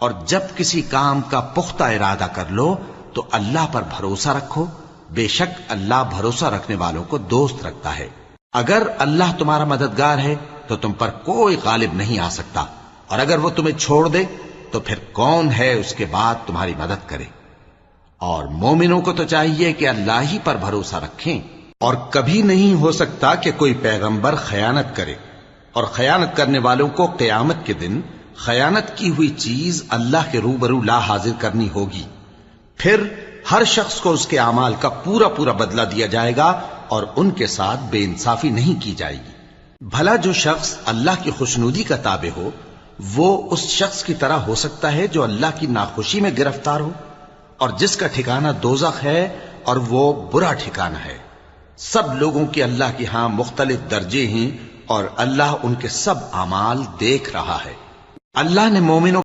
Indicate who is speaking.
Speaker 1: اور جب کسی کام کا پختہ ارادہ کر لو تو اللہ پر بھروسہ رکھو، بے شک اللہ بھروسہ رکھنے والوں کو دوست رکھتا ہے۔ اگر اللہ تمہارا مددگار ہے تو تم پر کوئی غالب نہیں آ سکتا، اور اگر وہ تمہیں چھوڑ دے تو پھر کون ہے اس کے بعد تمہاری مدد کرے۔ اور مومنوں کو تو چاہیے کہ اللہ ہی پر بھروسہ رکھیں، اور کبھی نہیں ہو سکتا کہ کوئی پیغمبر خیانت کرے، اور خیانت کرنے والوں کو قیامت کے دن خیانت کی ہوئی چیز اللہ کے روبرو لا حاضر کرنی ہوگی، پھر ہر شخص کو اس کے اعمال کا پورا پورا بدلہ دیا جائے گا، اور ان کے ساتھ بے انصافی نہیں کی جائے گی۔ بھلا جو شخص اللہ کی خوشنودی کا تابع ہو وہ اس شخص کی طرح ہو سکتا ہے جو اللہ کی ناخوشی میں گرفتار ہو، اور جس کا ٹھکانہ دوزخ ہے اور وہ برا ٹھکانہ ہے۔ سب لوگوں کے اللہ کے ہاں مختلف درجے ہیں، اور اللہ ان کے سب اعمال دیکھ رہا ہے۔ اللہ نے مومنوں